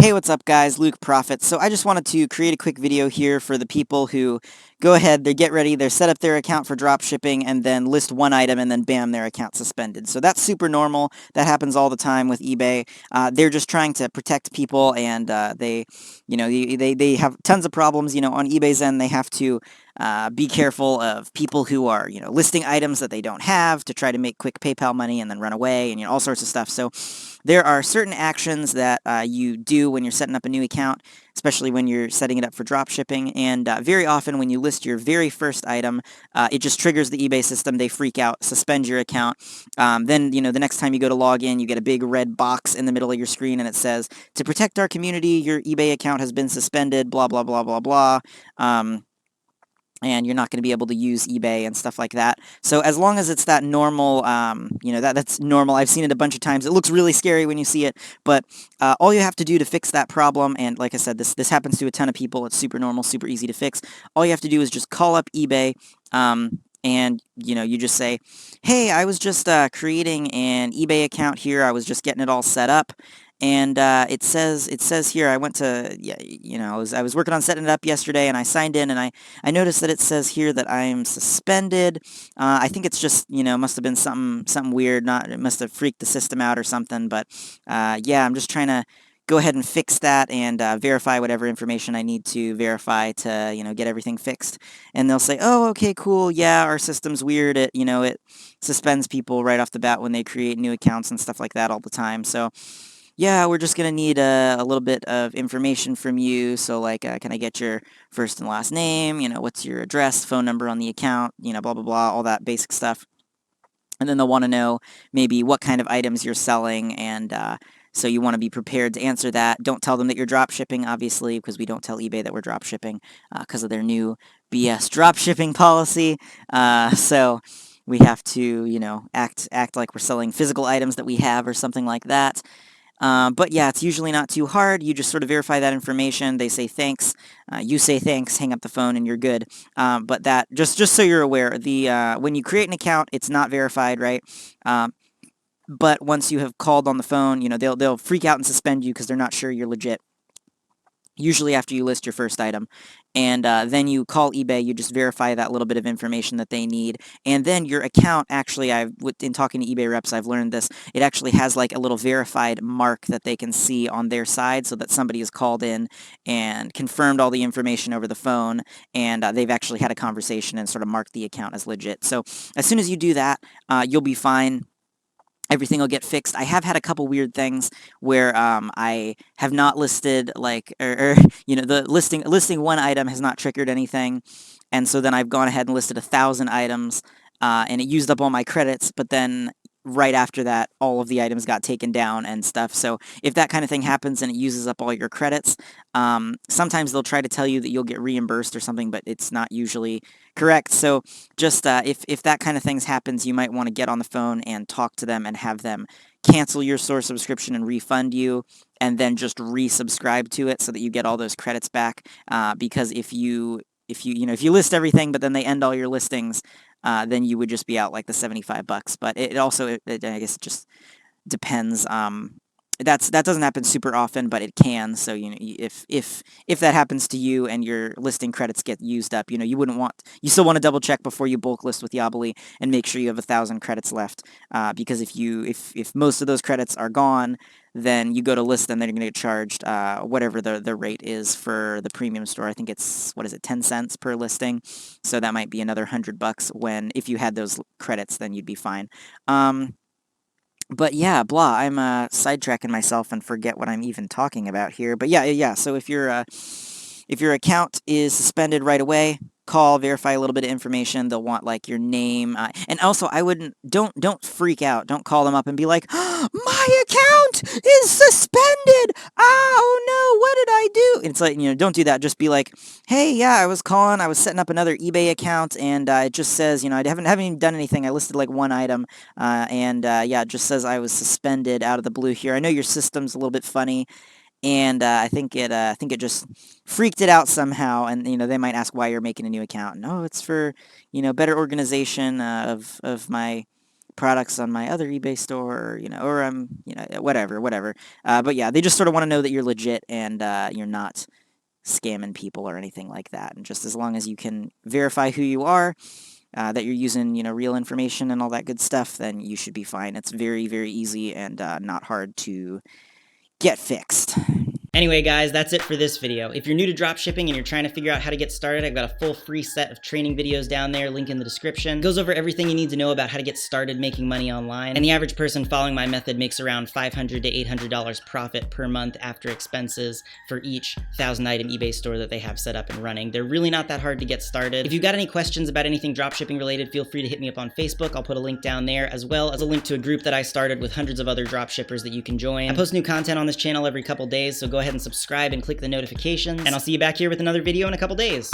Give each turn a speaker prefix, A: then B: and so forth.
A: Hey, what's up guys? Luke Prophet. So I just wanted to create a quick video here for the people who go ahead, they get ready, they set up their account for drop shipping and then list one item and then bam, their account suspended. So that's super normal. That happens all the time with eBay. They're just trying to protect people and they have tons of problems, on eBay's end. They have to be careful of people who are, listing items that they don't have to try to make quick PayPal money and then run away and, all sorts of stuff. So there are certain actions that you do when you're setting up a new account, especially when you're setting it up for drop shipping. And very often when you list your very first item, it just triggers the eBay system. They freak out, suspend your account. Then, the next time you go to log in, you get a big red box in the middle of your screen and it says, to protect our community, your eBay account has been suspended, blah, blah, blah, blah, blah. And you're not going to be able to use eBay and stuff like that. So as long as it's that normal, that's normal. I've seen it a bunch of times. It looks really scary when you see it, but all you have to do to fix that problem, and like I said, this happens to a ton of people. It's super normal, super easy to fix. All you have to do is just call up eBay, and you just say, hey, I was just creating an eBay account here. I was just getting it all set up. And it says here, I went to, I was working on setting it up yesterday, and I signed in, and I noticed that it says here that I'm suspended. I think it's just, must have been something weird. It must have freaked the system out or something. But yeah, I'm just trying to go ahead and fix that and verify whatever information I need to verify to, get everything fixed. And they'll say, oh, okay, cool. Yeah, our system's weird. It suspends people right off the bat when they create new accounts and stuff like that all the time. So yeah, we're just going to need a little bit of information from you. So, like, can I get your first and last name? What's your address, phone number on the account? Blah, blah, blah, all that basic stuff. And then they'll want to know maybe what kind of items you're selling. And so you want to be prepared to answer that. Don't tell them that you're drop shipping, obviously, because we don't tell eBay that we're drop shipping because of their new BS drop shipping policy. So we have to, act like we're selling physical items that we have or something like that. But yeah, it's usually not too hard. You just sort of verify that information. They say thanks. You say thanks, hang up the phone, and you're good. But that, just so you're aware, when you create an account, it's not verified, right? But once you have called on the phone, they'll freak out and suspend you because they're not sure you're legit. Usually after you list your first item. And then you call eBay, you just verify that little bit of information that they need. And then your account, actually, in talking to eBay reps, I've learned this, it actually has like a little verified mark that they can see on their side so that somebody has called in and confirmed all the information over the phone, and they've actually had a conversation and sort of marked the account as legit. So as soon as you do that, you'll be fine. Everything will get fixed. I have had a couple weird things where I have not listed, like, the listing one item has not triggered anything, and so then I've gone ahead and listed 1,000 items, and it used up all my credits, but then right after that, all of the items got taken down and stuff. So if that kind of thing happens and it uses up all your credits, sometimes they'll try to tell you that you'll get reimbursed or something, but it's not usually correct. So just if that kind of things happens, you might want to get on the phone and talk to them and have them cancel your source subscription and refund you, and then just resubscribe to it so that you get all those credits back. Because if you list everything, but then they end all your listings, then you would just be out like the $75. But it also, I guess it just depends. That doesn't happen super often, but it can. So if that happens to you and your listing credits get used up, you still want to double check before you bulk list with Yabali and make sure you have 1,000 credits left. Because if most of those credits are gone, then you go to list them, then you're going to get charged whatever the rate is for the premium store. I think it's, 10 cents per listing. So that might be another $100 if you had those credits, then you'd be fine. But yeah, blah, I'm sidetracking myself and forget what I'm even talking about here. But yeah, so if your account is suspended right away, call, verify a little bit of information. They'll want like your name, and also don't freak out. Don't call them up and be like, oh, my account is suspended. Oh no, what did I do? It's like, don't do that. Just be like, hey, yeah, I was setting up another eBay account, and it just says, I haven't even done anything. I listed like one item, and yeah, it just says I was suspended out of the blue here. I know your system's a little bit funny. And I think it just freaked it out somehow, and they might ask why you're making a new account. No, it's for better organization of my products on my other eBay store, or, or I'm, whatever. But yeah, they just sort of want to know that you're legit and you're not scamming people or anything like that. And just as long as you can verify who you are, that you're using, real information and all that good stuff, then you should be fine. It's very, very easy and not hard to get fixed.
B: Anyway, guys, that's it for this video. If you're new to dropshipping and you're trying to figure out how to get started, I've got a full free set of training videos down there, link in the description. It goes over everything you need to know about how to get started making money online. And the average person following my method makes around $500 to $800 profit per month after expenses for each 1,000-item eBay store that they have set up and running. They're really not that hard to get started. If you've got any questions about anything dropshipping related, feel free to hit me up on Facebook. I'll put a link down there, as well as a link to a group that I started with hundreds of other dropshippers that you can join. I post new content on this channel every couple days, so go ahead and subscribe and click the notifications, and I'll see you back here with another video in a couple days.